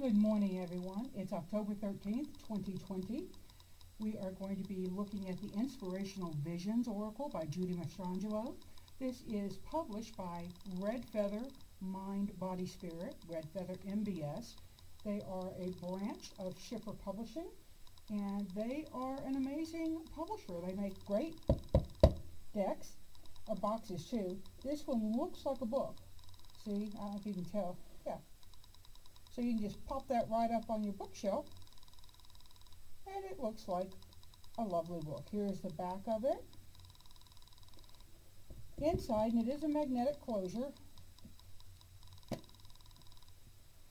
Good morning, everyone. It's October 13th, 2020. We are going to be looking at the Inspirational Visions Oracle by Judy Mastrangelo. This is published by Red Feather Mind, Body, Spirit, Red Feather MBS. They are a branch of Schiffer Publishing, and they are an amazing publisher. They make great decks, or boxes too. This one looks like a book. See, I don't know if you can tell. Yeah. So you can just pop that right up on your bookshelf, and it looks like a lovely book. Here's the back of it. Inside, and it is a magnetic closure, so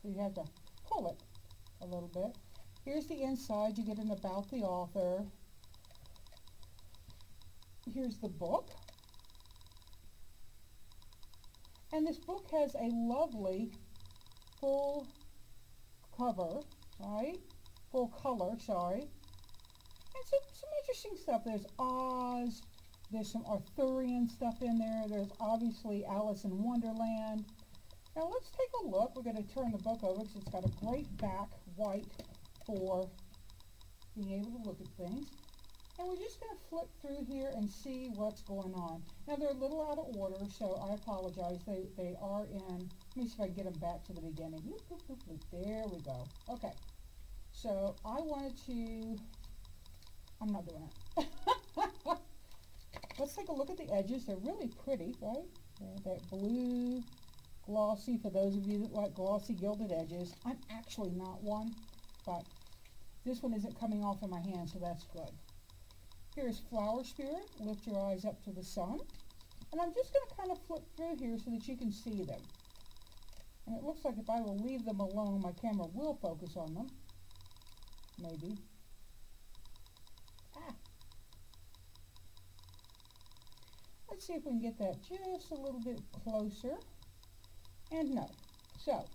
you have to pull it a little bit. Here's the inside. You get an about the author. Here's the book. And this book has a lovely full color, and some interesting stuff. There's Oz, there's some Arthurian stuff in there, there's obviously Alice in Wonderland. Now let's take a look. We're going to turn the book over because it's got a great back, white, for being able to look at things. And we're just going to flip through here and see what's going on. Now they're a little out of order, so I apologize. They are in, let me see if I can get them back to the beginning. There we go. Okay. So I wanted to, I'm not doing it. Let's take a look at the edges. They're really pretty, right? That blue, glossy, for those of you that like glossy gilded edges. I'm actually not one, but this one isn't coming off in my hand, so that's good. Here's Flower Spirit. Lift your eyes up to the sun. And I'm just going to kind of flip through here so that you can see them. And it looks like if I will leave them alone, my camera will focus on them. Maybe. Let's see if we can get that just a little bit closer. And no. So,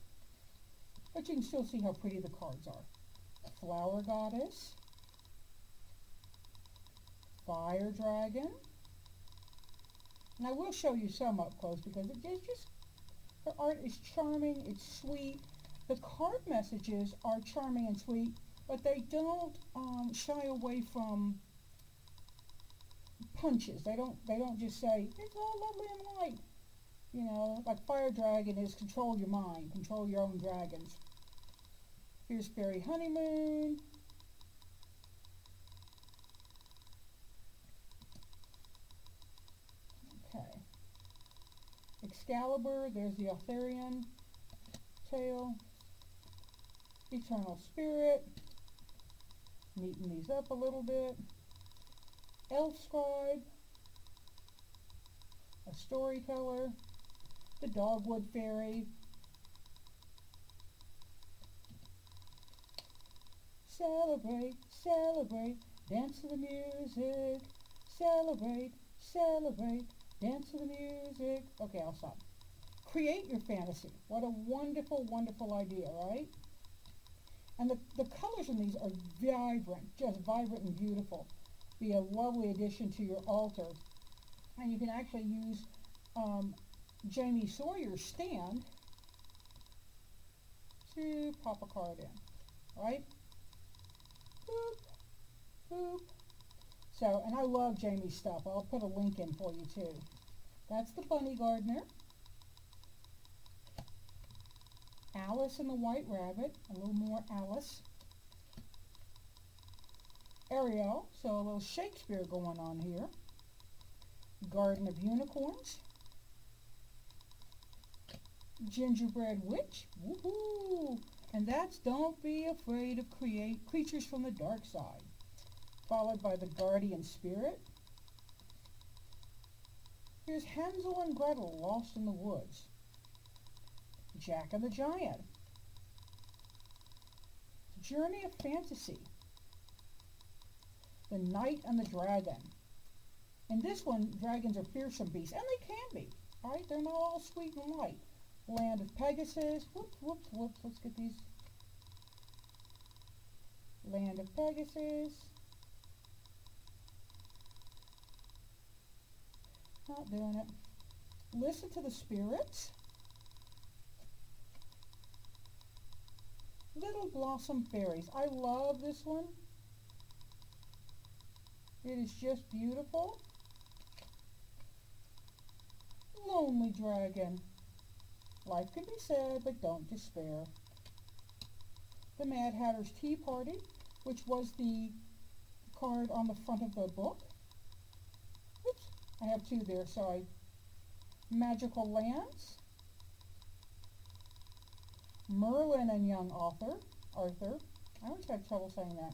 but you can still see how pretty the cards are. Flower Goddess. Fire Dragon. And I will show you some up close because her art is charming, it's sweet. The card messages are charming and sweet, but they don't shy away from punches. They don't just say, it's all lovely and light. You know, like Fire Dragon is control your mind, control your own dragons. Here's Fairy Honeymoon. Okay. Excalibur, there's the Arthurian tale. Eternal Spirit. Neaten these up a little bit. Elf Scribe. A Storyteller. The Dogwood Fairy. Celebrate, celebrate, dance to the music. Celebrate, celebrate, dance to the music. Okay, I'll stop. Create your fantasy. What a wonderful, wonderful idea, right? And the colors in these are vibrant, just vibrant and beautiful. Be a lovely addition to your altar. And you can actually use Jamie Sawyer's stand to pop a card in, right? Boop, boop. So, and I love Jamie's stuff. I'll put a link in for you too. That's the Bunny Gardener. Alice and the White Rabbit. A little more Alice. Ariel. So a little Shakespeare going on here. Garden of Unicorns. Gingerbread Witch. Woohoo! And that's Don't Be Afraid of Creatures from the Dark Side. Followed by the Guardian Spirit. Here's Hansel and Gretel, Lost in the Woods. Jack and the Giant. Journey of Fantasy. The Knight and the Dragon. In this one, dragons are fearsome beasts, and they can be, right? They're not all sweet and light. Land of Pegasus. Whoops, whoops, whoops. Let's get these. Land of Pegasus. Not doing it. Listen to the spirits. Little Blossom Fairies. I love this one. It is just beautiful. Lonely Dragon. Life can be sad, but don't despair. The Mad Hatter's Tea Party, which was the card on the front of the book. Oops, I have two there, sorry. Magical Lands. Merlin and Young Arthur. I always have trouble saying that.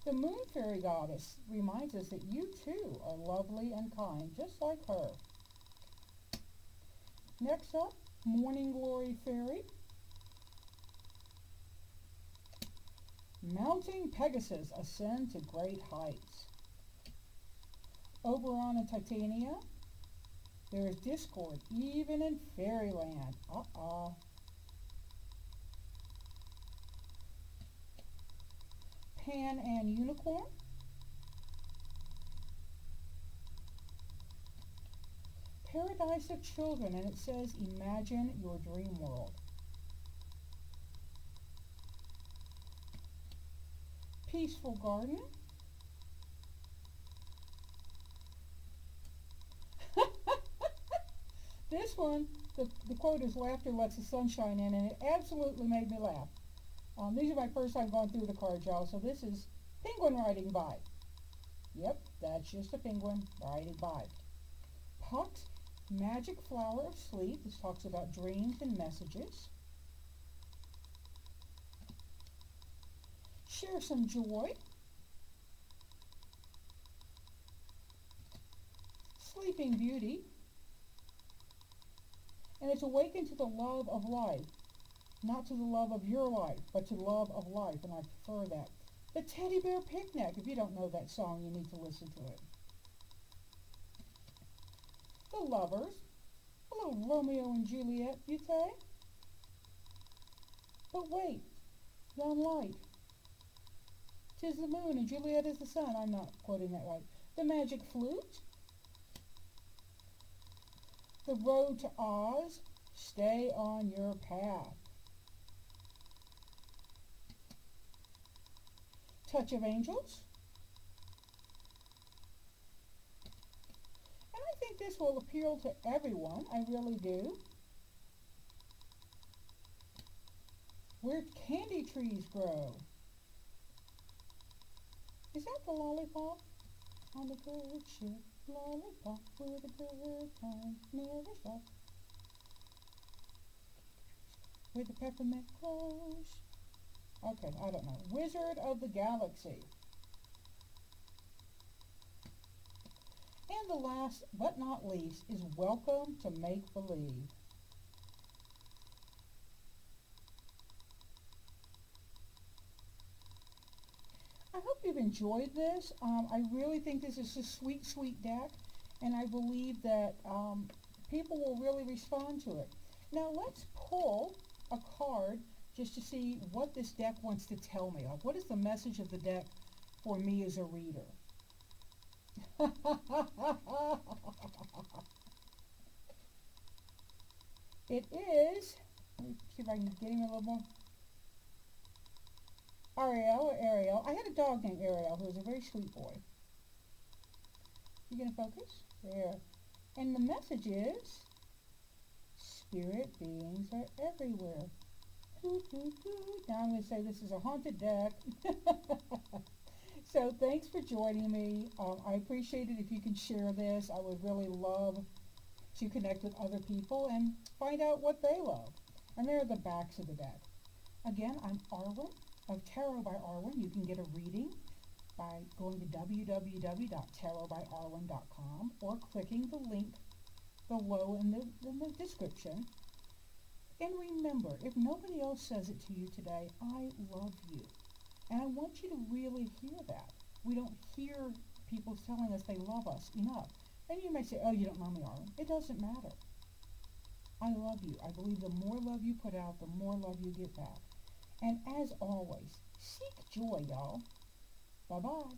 The Moon Fairy Goddess reminds us that you too are lovely and kind, just like her. Next up, Morning Glory Fairy. Mounting Pegasus, ascend to great heights. Oberon and Titania. There is discord even in fairyland. Pan and Unicorn. Paradise of Children, and it says, imagine your dream world. Peaceful Garden. This one, the quote is, laughter lets the sunshine in, and it absolutely made me laugh. These are my first time going through the cards, y'all, so this is penguin riding by. Yep, that's just a penguin riding by. Puck's Magic Flower of Sleep. This talks about dreams and messages. Share some joy. Sleeping Beauty. And it's awaken to the love of life. Not to the love of your life, but to the love of life, and I prefer that. The Teddy Bear Picnic. If you don't know that song, you need to listen to it. The Lovers. Hello, Romeo and Juliet, you say? But wait, yon light. 'Tis the moon and Juliet is the sun. I'm not quoting that right. The Magic Flute. The Road to Oz. Stay on your path. Touch of Angels. And I think this will appeal to everyone. I really do. Where candy trees grow. Is that the lollipop? On the good ship, lollipop with a good time, never stop. Where the peppermint grows. Okay, I don't know. Wizard of the Galaxy. And the last but not least is Welcome to Make Believe. I hope you've enjoyed this. I really think this is a sweet, sweet deck, and I believe that people will really respond to it. Now let's pull a card just to see what this deck wants to tell me. Like, what is the message of the deck for me as a reader? It is, let me see if I can get him a little more. Ariel. I had a dog named Ariel who was a very sweet boy. You gonna focus? There. And the message is, spirit beings are everywhere. Now I'm going to say this is a haunted deck. So thanks for joining me. I appreciate it if you can share this. I would really love to connect with other people and find out what they love. And there are the backs of the deck. Again, I'm Arwen of Tarot by Arwen. You can get a reading by going to www.tarotbyarwen.com or clicking the link below in the description. And remember, if nobody else says it to you today, I love you. And I want you to really hear that. We don't hear people telling us they love us enough. And you may say, oh, you don't know me, Arwen. It doesn't matter. I love you. I believe the more love you put out, the more love you get back. And as always, seek joy, y'all. Bye-bye.